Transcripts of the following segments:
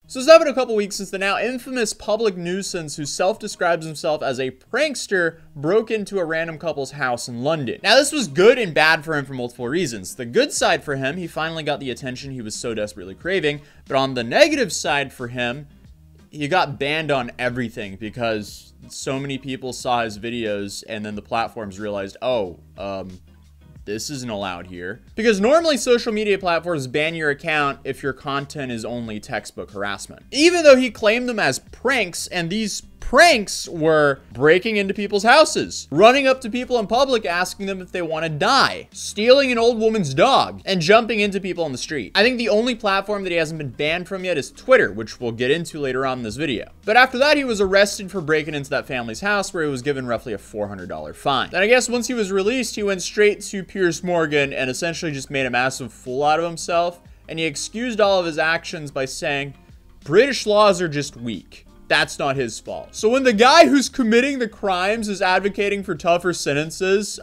So it's now been a couple weeks since the now infamous public nuisance who self-describes himself as a prankster broke into a random couple's house in London. Now this was good and bad for him for multiple reasons. The good side for him, he finally got the attention he was so desperately craving, but on the negative side for him, he got banned on everything because so many people saw his videos and then the platforms realized, oh, this isn't allowed here. Because normally social media platforms ban your account if your content is only textbook harassment. Even though he claimed them as pranks, and these pranks were breaking into people's houses, running up to people in public asking them if they want to die, stealing an old woman's dog, and jumping into people on the street. I think the only platform that he hasn't been banned from yet is Twitter, which we'll get into later on in this video. But after that, he was arrested for breaking into that family's house where he was given roughly a $400 fine. Then I guess once he was released, he went straight to Piers Morgan and essentially just made a massive fool out of himself, and he excused all of his actions by saying, British laws are just weak. That's not his fault. So when the guy who's committing the crimes is advocating for tougher sentences,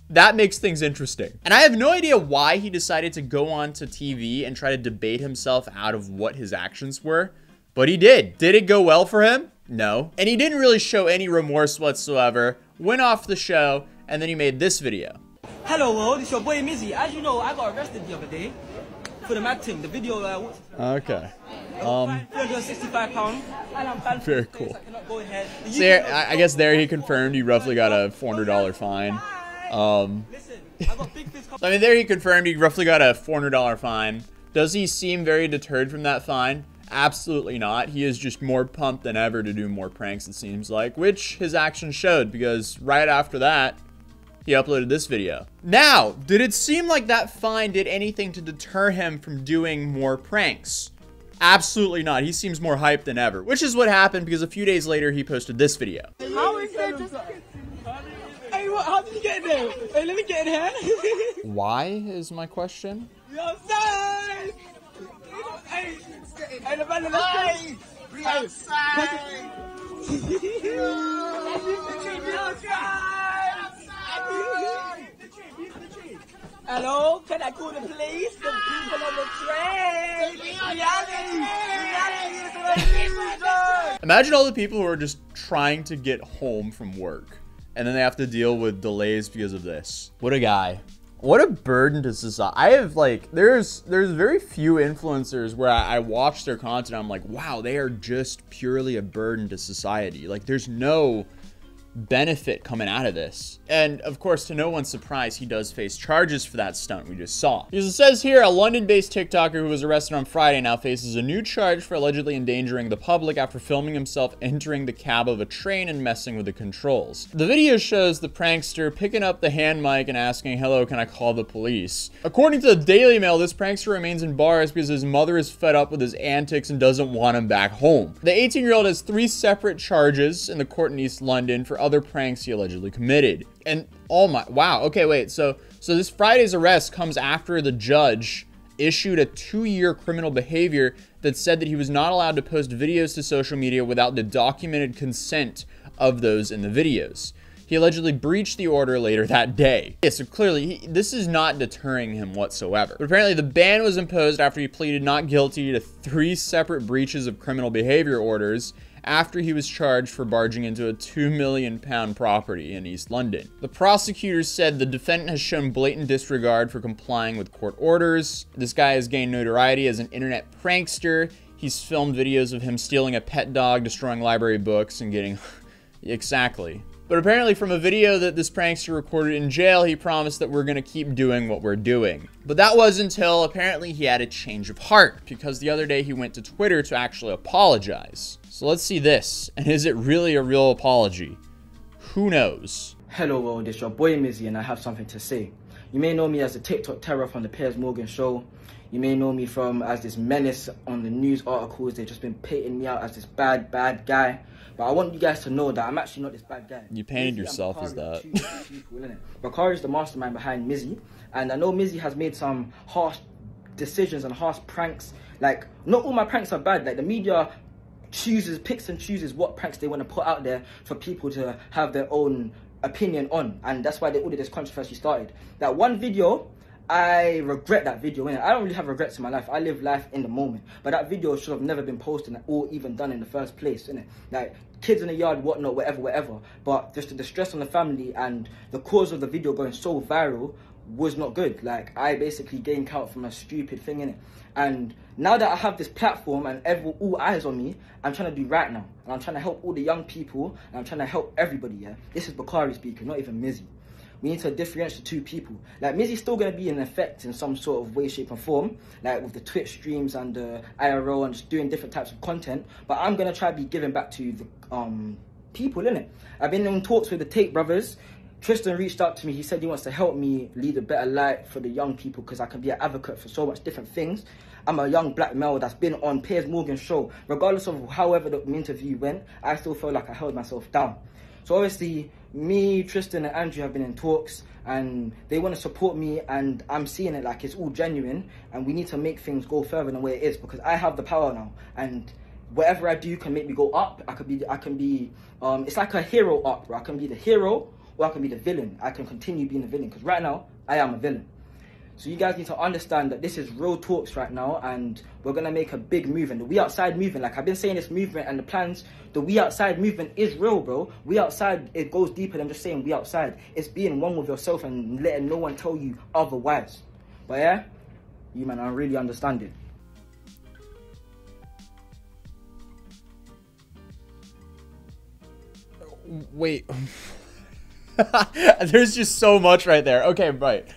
that makes things interesting. And I have no idea why he decided to go on to TV and try to debate himself out of what his actions were, but he did. Did it go well for him? No. And he didn't really show any remorse whatsoever, went off the show, and then he made this video. Hello world, it's your boy Mizzy. As you know, I got arrested the other day for the mad thing. The video, okay. £365, and I'm banned. Very cool. Go ahead. So I guess there he confirmed he roughly got a $400 fine. Listen, I got big fish. I mean, there he confirmed he roughly got a $400 fine. Does he seem very deterred from that fine? Absolutely not. He is just more pumped than ever to do more pranks, it seems like, which his actions showed, because right after that, he uploaded this video. Now, did it seem like that fine did anything to deter him from doing more pranks? Absolutely not. He seems more hyped than ever, which is what happened because a few days later, he posted this video. How is that just... Hey, what? How did you get in there? Hey, let me get in here. Why is my question? Yo, outside! Hey, hey, the man, let's go! We outside! Hello, can I call the police? The people on the train! Imagine all the people who are just trying to get home from work, and then they have to deal with delays because of this. What a guy. What a burden to society. I have like, there's very few influencers where I watch their content, I'm like, wow, they are just purely a burden to society. Like, there's no benefit coming out of this. And of course, to no one's surprise, he does face charges for that stunt we just saw. Because it says here, a London-based TikToker who was arrested on Friday now faces a new charge for allegedly endangering the public after filming himself entering the cab of a train and messing with the controls. The video shows the prankster picking up the hand mic and asking, hello, can I call the police? According to the Daily Mail, this prankster remains in bars because his mother is fed up with his antics and doesn't want him back home. The 18-year-old has 3 separate charges in the court in East London for other pranks he allegedly committed. And oh my, wow, okay, wait, so this Friday's arrest comes after the judge issued a 2-year criminal behavior that said that he was not allowed to post videos to social media without the documented consent of those in the videos. He allegedly breached the order later that day. Yeah, so clearly, this is not deterring him whatsoever. But apparently, the ban was imposed after he pleaded not guilty to 3 separate breaches of criminal behavior orders after he was charged for barging into a £2 million property in East London. The prosecutors said the defendant has shown blatant disregard for complying with court orders. This guy has gained notoriety as an internet prankster. He's filmed videos of him stealing a pet dog, destroying library books, and getting... Exactly. But apparently from a video that this prankster recorded in jail, he promised that we're gonna keep doing what we're doing. But that was until apparently he had a change of heart, because the other day he went to Twitter to actually apologize. So let's see this. And is it really a real apology? Who knows? Hello world, it's your boy Mizzy and I have something to say. You may know me as the TikTok terror from the Piers Morgan show. You may know me from as this menace on the news articles. They've just been painting me out as this bad guy. But I want you guys to know that I'm actually not this bad guy. You painted yourself as that. Bakari is the mastermind behind Mizzy. And I know Mizzy has made some harsh decisions and harsh pranks. Like, not all my pranks are bad. Like, the media picks and chooses what pranks they want to put out there for people to have their own opinion on. And that's why all of this controversy started. That one video, I regret that video, innit? I don't really have regrets in my life. I live life in the moment. But that video should have never been posted or even done in the first place, innit? Like, kids in the yard, whatnot, whatever. But just the stress on the family and the cause of the video going so viral was not good. Like, I basically gained count from a stupid thing, innit? And now that I have this platform and all eyes on me, I'm trying to do right now. And I'm trying to help all the young people, and I'm trying to help everybody, yeah? This is Bakari speaking, not even Mizzy. We need to differentiate the two people. Like, Mizzy's still going to be in effect in some sort of way, shape, and form, like with the Twitch streams and the IRL and just doing different types of content. But I'm going to try to be giving back to the people, innit? I've been in talks with the Tate brothers. Tristan reached out to me. He said he wants to help me lead a better light for the young people because I can be an advocate for so much different things. I'm a young black male that's been on Piers Morgan's show. Regardless of however the interview went, I still feel like I held myself down. So obviously, me, Tristan and Andrew have been in talks and they want to support me, and I'm seeing it like it's all genuine and we need to make things go further than where it is because I have the power now, and whatever I do can make me go up. I can be it's like a hero arc, bro. I can be the hero or I can be the villain. I can continue being the villain because right now I am a villain. So you guys need to understand that this is real talks right now, and we're going to make a big move. And the We Outside movement, like I've been saying, this movement and the plans, the We Outside movement is real, bro. We Outside, it goes deeper than just saying We Outside. It's being one with yourself and letting no one tell you otherwise. But yeah, you man, I really understand it. Wait. There's just so much right there. Okay, right.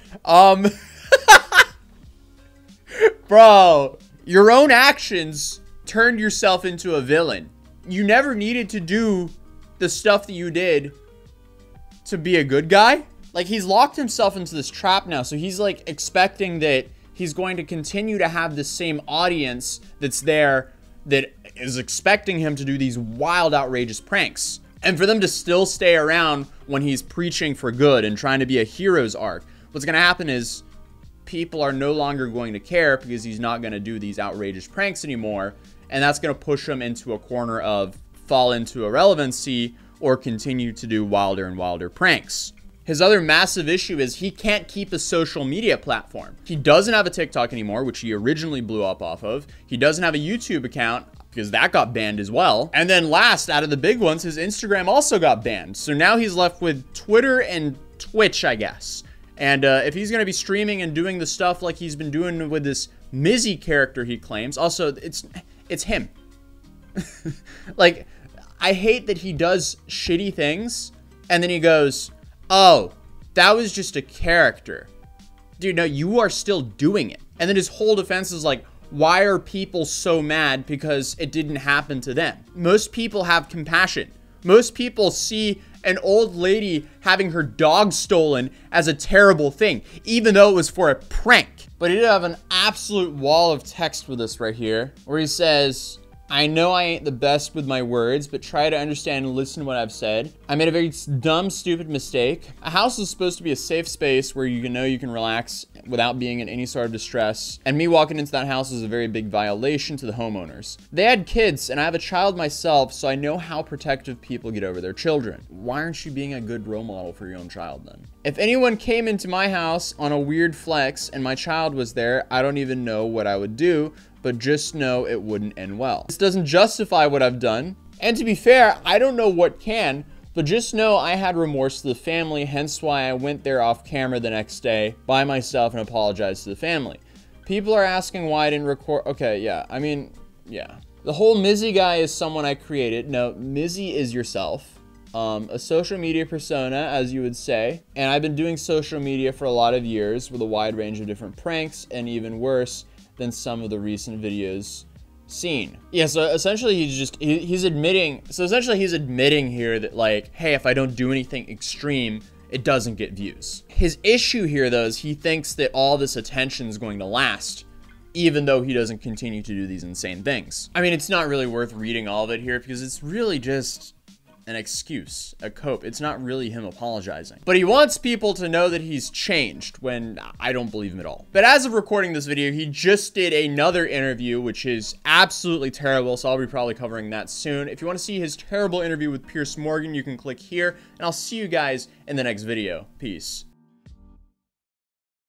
Bro, your own actions turned yourself into a villain. You never needed to do the stuff that you did to be a good guy. Like, he's locked himself into this trap now, so he's like expecting that he's going to continue to have the same audience that's there that is expecting him to do these wild, outrageous pranks. And for them to still stay around when he's preaching for good and trying to be a hero's arc, what's going to happen is people are no longer going to care because he's not going to do these outrageous pranks anymore. And that's going to push him into a corner of fall into irrelevancy or continue to do wilder and wilder pranks. His other massive issue is he can't keep a social media platform. He doesn't have a TikTok anymore, which he originally blew up off of. He doesn't have a YouTube account because that got banned as well. And then last, out of the big ones, his Instagram also got banned. So now he's left with Twitter and Twitch, I guess. And if he's going to be streaming and doing the stuff like he's been doing with this Mizzy character he claims, also, it's him. Like, I hate that he does shitty things, and then he goes, oh, that was just a character. Dude, no, you are still doing it. And then his whole defense is like, why are people so mad because it didn't happen to them? Most people have compassion. Most people see an old lady having her dog stolen as a terrible thing, even though it was for a prank. But he did have an absolute wall of text for this right here, where he says, I know I ain't the best with my words, but try to understand and listen to what I've said. I made a very dumb, stupid mistake. A house is supposed to be a safe space where you know you can relax without being in any sort of distress. And me walking into that house is a very big violation to the homeowners. They had kids, and I have a child myself, so I know how protective people get over their children. Why aren't you being a good role model for your own child then? If anyone came into my house on a weird flex and my child was there, I don't even know what I would do, but just know it wouldn't end well. This doesn't justify what I've done. And to be fair, I don't know what can, but just know I had remorse to the family, hence why I went there off camera the next day by myself and apologized to the family. People are asking why I didn't record. Okay, yeah, I mean, yeah. The whole Mizzy guy is someone I created. No, Mizzy is yourself. A social media persona, as you would say. And I've been doing social media for a lot of years with a wide range of different pranks, and even worse than some of the recent videos seen. Yeah, so essentially he's admitting here that like, hey, if I don't do anything extreme, it doesn't get views. His issue here though is he thinks that all this attention is going to last, even though he doesn't continue to do these insane things. I mean, it's not really worth reading all of it here because it's really just an excuse, a cope. It's not really him apologizing. But he wants people to know that he's changed when I don't believe him at all. But as of recording this video, he just did another interview, which is absolutely terrible, so I'll be probably covering that soon. If you want to see his terrible interview with Piers Morgan, you can click here, and I'll see you guys in the next video. Peace.